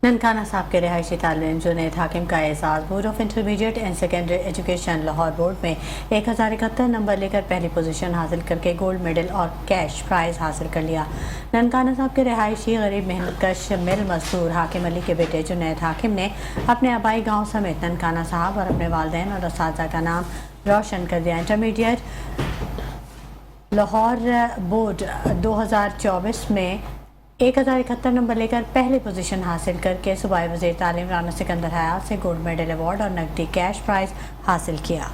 ननकाना साहब के रिहायशी तालिम जुनैद हाकिम का एजाज़ board of intermediate and secondary education Lahore board में 1071 नंबर लेकर पहली पोजीशन हासिल करके गोल्ड मेडल और कैश प्राइज़ हासिल कर लिया। ननकाना साहब के रिहायशी गरीब मेहनतकश मिल मजदूर हाकिम अली के बेटे जुनैद हाकिम ने अपने आबाई गाँव समेत ननकाना साहब और अपने वालिदैन और असातिज़ा का नाम रोशन कर दिया। इंटरमीडिएट लाहौर बोर्ड 2024 में 1071 नंबर लेकर पहली पोजीशन हासिल करके सूबाई वज़ीर तालीम राना सिकंदर हयात से गोल्ड मेडल अवार्ड और नकदी कैश प्राइज़ हासिल किया।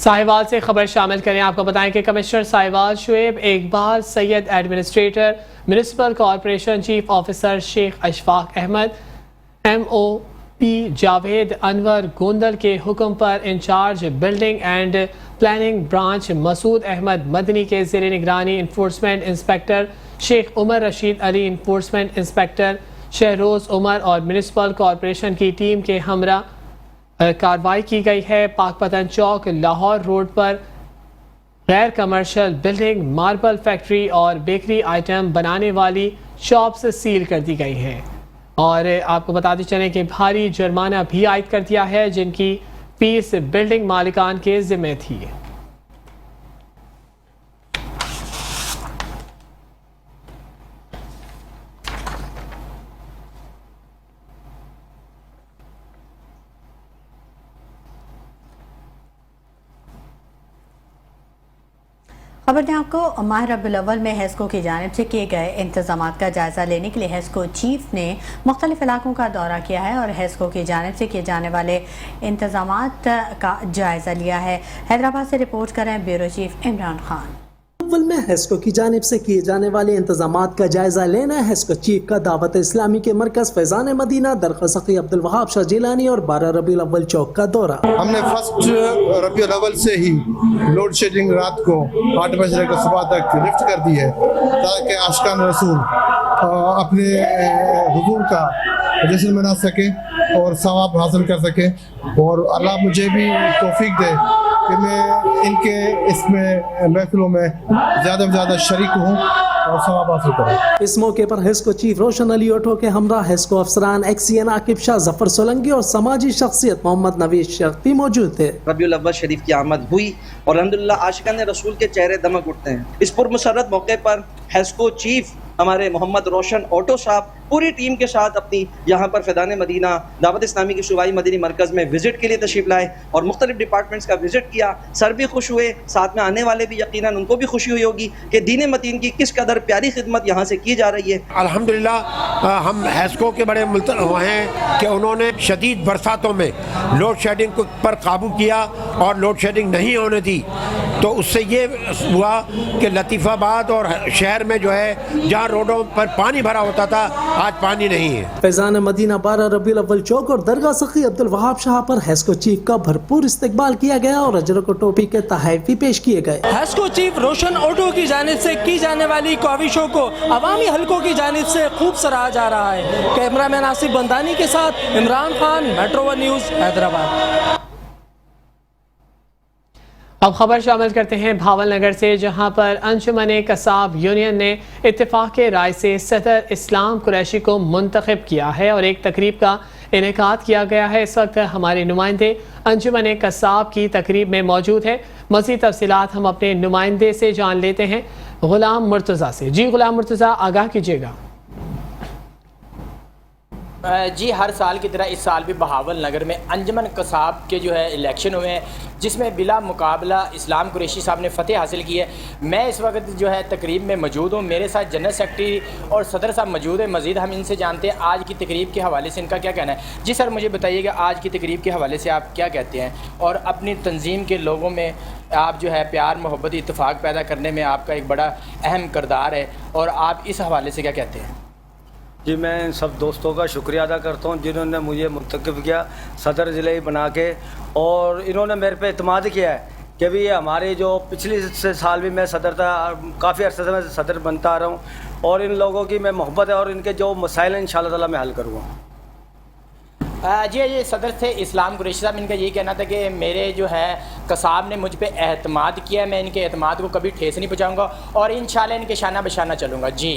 साहिवाल से खबर शामिल करें। आपको बताएं कि commissioner Sahiwal Shoaib Iqbal Syed administrator municipal corporation chief officer Sheikh Ashfaq Ahmed MOP Javed Anwar Gondal के हुक्म पर incharge building and planning branch Masood Ahmed Madni के ज़ेर निगरानी enforcement inspector Sheikh Umar Rashid Ali, enforcement inspector Shahroz Umar और म्यूनिसिपल कॉरपोरेशन की टीम के हमरा कार्रवाई की गई है। पाकपतन चौक लाहौर रोड पर गैर कमर्शियल बिल्डिंग, मार्बल फैक्ट्री और बेकरी आइटम बनाने वाली शॉप्स सील कर दी गई हैं और आपको बताते चलें कि भारी जुर्माना भी आयद कर दिया है जिनकी फीस बिल्डिंग मालिकान के जिम्मे थी। खबर दें आपको, माह रबीउल अव्वल में हेस्को की जानिब से किए गए इंतजाम का जायज़ा लेने के लिए हेस्को चीफ ने मुख्तलिफ इलाकों का दौरा किया है और हेस्को की जानिब से किए जाने वाले इंतजाम का जायज़ा लिया है। हैदराबाद से रिपोर्ट कर रहे हैं ब्यूरो चीफ इमरान खान। अव्वल में हेस्को की जानिब से किए जाने वाले इंतजामात का जायजा लेना है हेस्को चीफ का दावत इस्लामी के मरकज फैजान मदीना दरखसकी अब्दुल वहाब शाह जिलानी और 12 रबीउल अव्वल चौक का दौरा। हमने फर्स्ट रबीउल अव्वल से ही लोड शेडिंग रात को 8 बजे से लेकर सुबह तक लिफ्ट कर दी है ताकि आशिकान रसूल अपने हुजूर का जश्न मना सके और सवाब हासिल कर सके और अल्लाह मुझे भी तौफीक दे कि मैं इनके इसमें महफिलों में ज़्यादा से ज़्यादा शरीक हूँ और सवाब हासिल करूँ। इस मौके पर हेस्को चीफ रोशन अली ऑटो के हमरा हेस्को अफसरान एक्सीएन आकिब शाह, जफर सोलंकी और समाजी शख्सियत मोहम्मद नवीद शख्ती मौजूद थे। रबीउल अव्वल शरीफ की आमद हुई और अल्हम्दुलिल्लाह आशिकान रसूल के चेहरे दमक उठते हैं। इस पुरमसरत मौके पर हेस्को चीफ हमारे मोहम्मद रोशन ऑटो साहब पूरी टीम के साथ अपनी यहाँ पर फैजान मदीना दावत इस्लामी के सूबाई मदनी मरकज़ में विजिट के लिए तशरीफ लाए और मुख्तलिफ डिपार्टमेंट्स का विजिट किया। सर भी खुश हुए, साथ में आने वाले भी यकीनन उनको भी खुशी हुई होगी कि दीन मतीन की किस कदर प्यारी खिदमत यहाँ से की जा रही है। अल्हम्दुलिल्लाह हम हेस्को के बड़े हैं कि उन्होंने शदीद बरसातों में लोड शेडिंग पर काबू किया और लोड शेडिंग नहीं होने दी, तो उससे ये हुआ कि लतीफ़ाबाद और शहर में जो है जहाँ रोडों पर पानी भरा होता था आज पानी नहीं है। फैजान मदीना 12 रबीउल अव्वल चौक और दरगाह सखी अब्दुल वहाब शाह पर हेस्को चीफ का भरपूर इस्तकबाल किया गया और अजर को टोपी के तहफ़ भी पेश किए गए। हेस्को चीफ रोशन ऑटो की जानिब से की जाने वाली काविशों को अवामी हलकों की जानिब से खूब सराहा जा रहा है। कैमरामैन आसिफ बंदानी के साथ इमरान खान, मेट्रो 1 न्यूज़, हैदराबाद। अब खबर शामिल करते हैं भावल नगर से, जहां पर अंजुमन कसाब यूनियन ने इत्तेफाक राय से सदर इस्लाम कुरैशी को मुंतखब किया है और एक तकरीब का इनेकाद किया गया है। इस वक्त हमारे नुमाइंदे अंजुमन कसाब की तकरीब में मौजूद है। मज़ीद तफसीलात हम अपने नुमाइंदे से जान लेते हैं, गुलाम मुर्तज़ा से। जी गुलाम मुर्तज़ा, आगाह कीजिएगा। जी, हर साल की तरह इस साल भी बहावल नगर में अंजुमन कसाब के जो है इलेक्शन हुए हैं, जिसमें बिला मुकाबला इस्लाम कुरैशी साहब ने फतेह हासिल की है। मैं इस वक्त जो है तकरीब में मौजूद हूँ, मेरे साथ जनरल सेक्रेटरी और सदर साहब मौजूद है। मज़ीद हम इनसे जानते हैं आज की तकरीब के हवाले से इनका क्या कहना है। जी सर, मुझे बताइएगा आज की तकरीब के हवाले से आप क्या कहते हैं और अपनी तंजीम के लोगों में आप जो है प्यार मोहब्बत इत्तेफाक पैदा करने में आपका एक बड़ा अहम किरदार है, और आप इस हवाले से क्या कहते हैं। जी, मैं इन सब दोस्तों का शुक्रिया अदा करता हूँ जिन्होंने मुझे मुंतखब किया सदर ज़िले बना के, और इन्होंने मेरे पे इत्मीनान किया है कि भी हमारे जो पिछले से साल भी मैं सदर था, काफ़ी अर्से से मैं सदर बनता आ रहा हूँ, और इन लोगों की मैं मोहब्बत है और इनके जो मसाइल हैं इंशाअल्लाह ताला मैं हल करूँगा। जी, ये सदर थे इस्लाम कुरैशी साहब, इनका यही कहना था कि मेरे जो है कसाब ने मुझ पे एतमाद किया है, मैं इनके एतमाद को कभी ठेस नहीं पहुँचाऊँगा और इंशाअल्लाह इनके शाना बशाना चलूँगा। जी,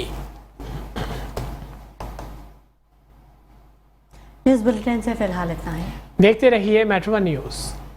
न्यूज़ बुलेटिन से फिलहाल इतना है। देखते रहिए मेट्रो 1 न्यूज़।